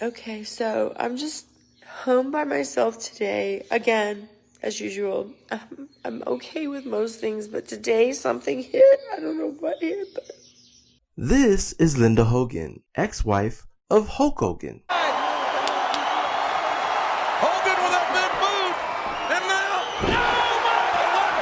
Okay, so I'm just home by myself today. Again, as usual. I'm okay with most things, but today something hit. I don't know what hit, but... This is Linda Hogan, ex-wife of Hulk Hogan. Hogan with a big boot, and now, oh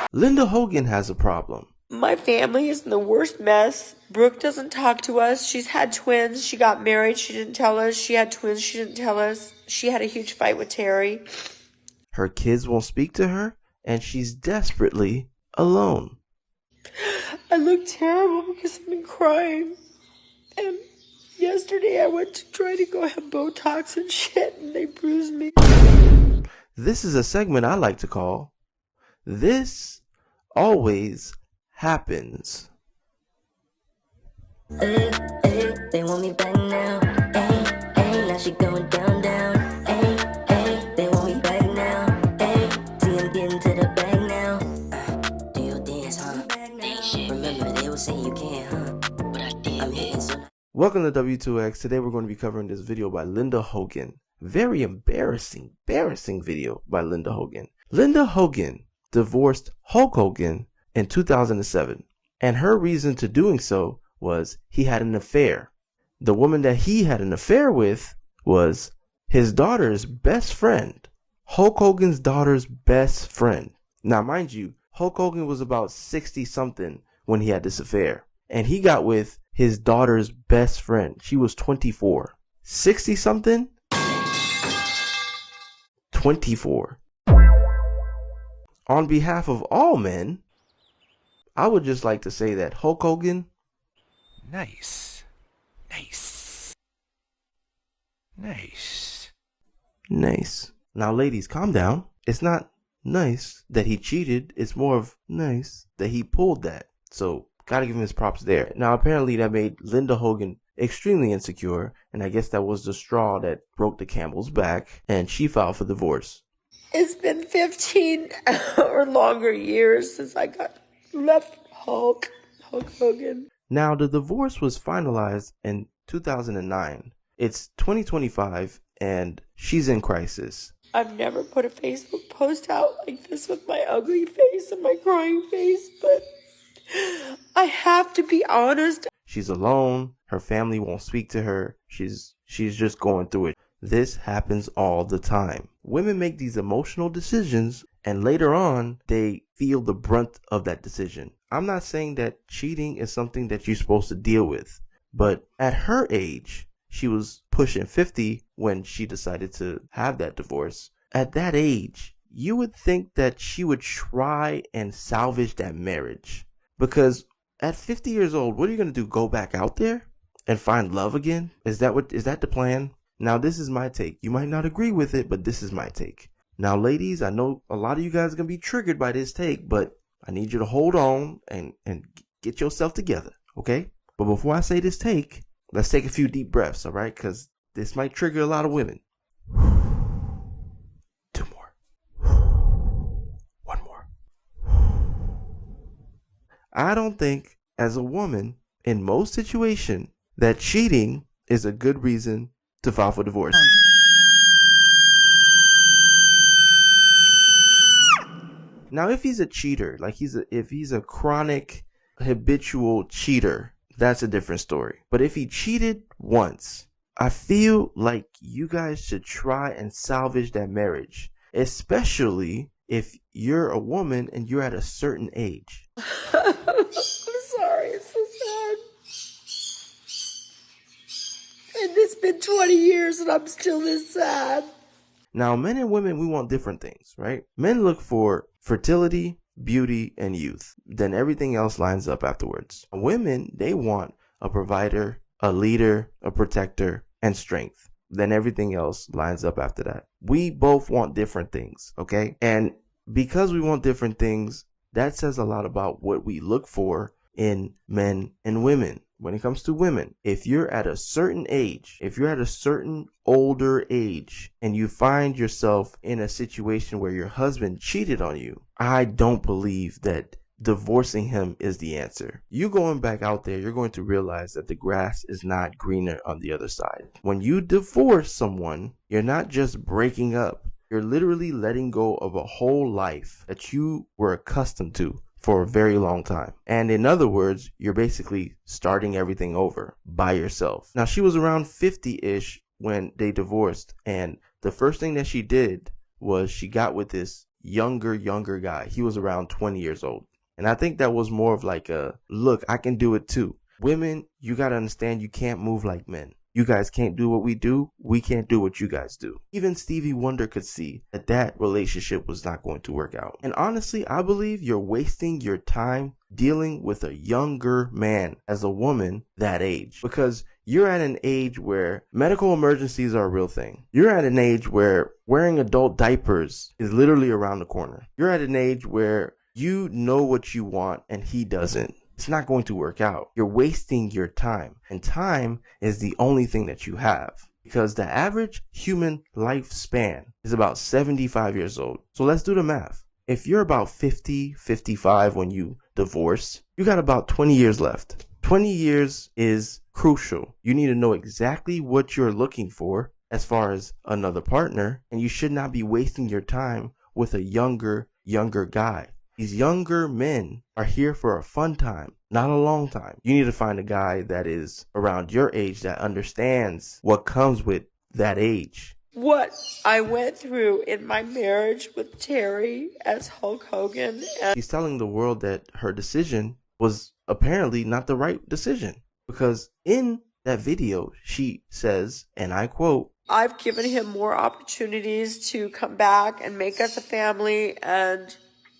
my, Linda Hogan has a problem. My family is in the worst mess. Brooke doesn't talk to us. She's had twins. She got married. She didn't tell us. She had twins. She didn't tell us. She had a huge fight with Terry. Her kids won't speak to her, and she's desperately alone. I look terrible because I've been crying. And yesterday I went to try to go have Botox and shit, and they bruised me. This is a segment I like to call This Always Happens. Hey, they want me back now. Hey, now she going down. Hey, they want me back now. Hey, see I'm getting to the bag now. Do your dance, huh? Remember they will say you can't, huh? But I did. I'm hitting so. Welcome to W2X. Today we're going to be covering this video by Linda Hogan. Very embarrassing video by Linda Hogan. Linda Hogan divorced Hulk Hogan in 2007, and her reason to doing so was he had an affair. The woman that he had an affair with was his daughter's best friend. Hulk Hogan's daughter's best friend. Now, mind you, Hulk Hogan was about 60 something when he had this affair, and he got with his daughter's best friend. She was 24. 60 something? 24. On behalf of all men, I would just like to say that Hulk Hogan, Nice. Now, ladies, calm down. It's not nice that he cheated. It's more of nice that he pulled that. So, gotta give him his props there. Now, apparently that made Linda Hogan extremely insecure, and I guess that was the straw that broke the camel's back, and she filed for divorce. It's been 15 or longer years since I got left Hulk Hogan. Now, the divorce was finalized in 2009. It's 2025, and she's in crisis. I've never put a Facebook post out like this with my ugly face and my crying face, but I have to be honest. She's alone. Her family won't speak to her. She's just going through it. This happens all the time. Women make these emotional decisions, and later on, they feel the brunt of that decision. I'm not saying that cheating is something that you're supposed to deal with, but at her age, she was pushing 50 when she decided to have that divorce. At that age, you would think that she would try and salvage that marriage. Because at 50 years old, what are you going to do? Go back out there and find love again? Is that the plan? Now, this is my take. You might not agree with it, but this is my take. Now, ladies, I know a lot of you guys are going to be triggered by this take, but I need you to hold on and get yourself together, okay? But before I say this take, let's take a few deep breaths, all right? Because this might trigger a lot of women. 2 more. 1 more. I don't think, as a woman, in most situations, that cheating is a good reason to file for divorce. Now, if he's a cheater, like if he's a chronic, habitual cheater, that's a different story. But if he cheated once, I feel like you guys should try and salvage that marriage, especially if you're a woman and you're at a certain age. I'm sorry, it's so sad. And it's been 20 years and I'm still this sad. Now, men and women, we want different things, right? Men look for fertility, beauty, and youth. Then everything else lines up afterwards. Women, they want a provider, a leader, a protector, and strength. Then everything else lines up after that. We both want different things, okay? And because we want different things, that says a lot about what we look for in men and women. When it comes to women, if you're at a certain age, if you're at a certain older age, and you find yourself in a situation where your husband cheated on you, I don't believe that divorcing him is the answer. You going back out there, you're going to realize that the grass is not greener on the other side. When you divorce someone, you're not just breaking up. You're literally letting go of a whole life that you were accustomed to for a very long time. And in other words, you're basically starting everything over by yourself. Now, she was around 50-ish when they divorced, and the first thing that she did was she got with this younger guy. He was around 20 years old. And I think that was more of like a, look, I can do it too. Women, you got to understand you can't move like men. You guys can't do what we do. We can't do what you guys do. Even Stevie Wonder could see that that relationship was not going to work out. And honestly, I believe you're wasting your time dealing with a younger man as a woman that age, because you're at an age where medical emergencies are a real thing. You're at an age where wearing adult diapers is literally around the corner. You're at an age where you know what you want and he doesn't. It's not going to work out. You're wasting your time, and time is the only thing that you have, because the average human lifespan is about 75 years old. So let's do the math. If you're about 50, 55 when you divorce, you got about 20 years left. 20 years is crucial. You need to know exactly what you're looking for as far as another partner, and you should not be wasting your time with a younger guy. These younger men are here for a fun time, not a long time. You need to find a guy that is around your age that understands what comes with that age. What I went through in my marriage with Terry as Hulk Hogan. And She's telling the world that her decision was apparently not the right decision, because in that video, she says, and I quote, I've given him more opportunities to come back and make us a family, and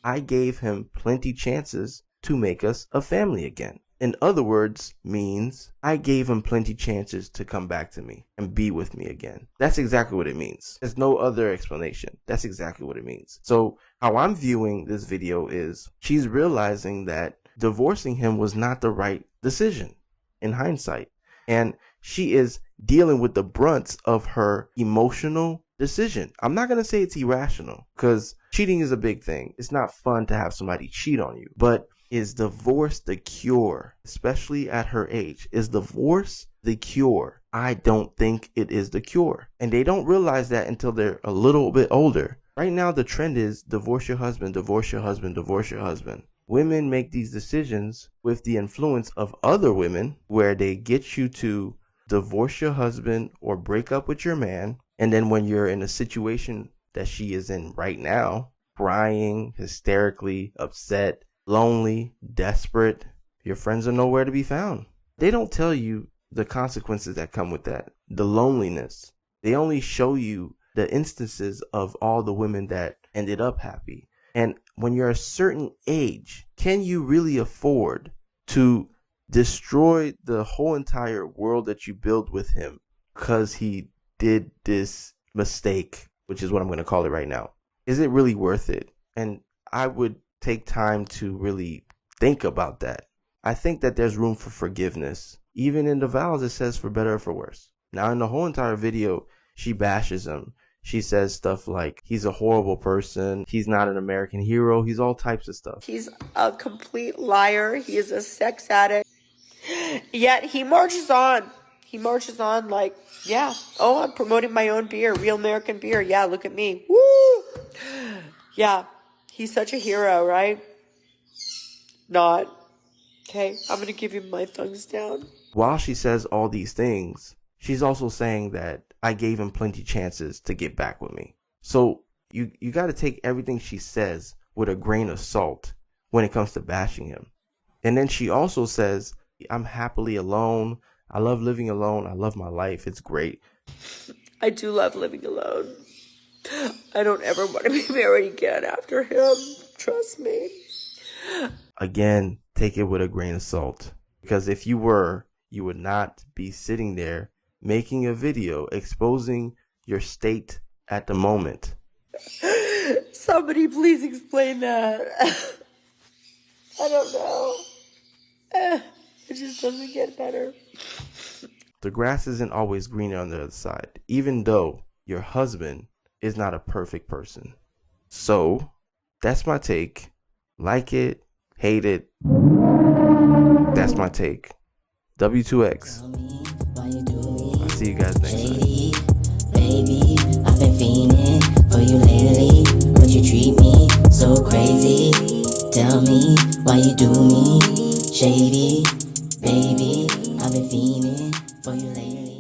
I gave him plenty chances to make us a family again. In other words, means I gave him plenty chances to come back to me and be with me again. That's exactly what it means. There's no other explanation. That's exactly what it means. So how I'm viewing this video is she's realizing that divorcing him was not the right decision in hindsight. And she is dealing with the brunts of her emotional decision. I'm not going to say it's irrational, because cheating is a big thing. It's not fun to have somebody cheat on you. But is divorce the cure, especially at her age? Is divorce the cure? I don't think it is the cure. And they don't realize that until they're a little bit older. Right now, the trend is divorce your husband, divorce your husband, divorce your husband. Women make these decisions with the influence of other women, where they get you to divorce your husband or break up with your man. And then when you're in a situation that she is in right now, crying, hysterically upset, lonely, desperate, your friends are nowhere to be found. They don't tell you the consequences that come with that, the loneliness. They only show you the instances of all the women that ended up happy. And when you're a certain age, can you really afford to destroy the whole entire world that you build with him because he did this mistake, which is what I'm going to call it right now? Is it really worth it? And I would take time to really think about that. I think that there's room for forgiveness. Even in the vows, it says for better or for worse. Now, in the whole entire video, she bashes him. She says stuff like, he's a horrible person, he's not an American hero, he's all types of stuff. he's a complete liar. He is a sex addict. Yet he marches on. He marches on like, yeah, oh, I'm promoting my own beer, real American beer. Yeah, look at me. Woo! Yeah, he's such a hero, right? Not. Okay, I'm going to give him my thumbs down. While she says all these things, she's also saying that I gave him plenty chances to get back with me. So you got to take everything she says with a grain of salt when it comes to bashing him. And then she also says, I'm happily alone. I love living alone. I love my life. It's great. I do love living alone. I don't ever want to be married again after him. Trust me. Again, take it with a grain of salt. Because if you were, you would not be sitting there making a video exposing your state at the moment. Somebody please explain that. I don't know. It just doesn't get better. The grass isn't always greener on the other side, even though your husband is not a perfect person. So that's my take. Like it, hate it. That's my take. W2X. I'll see you guys next time. Baby, I've been fiending for you lately, but you treat me so crazy. Tell me why you do me shady. Baby, I've been fiending for you lately.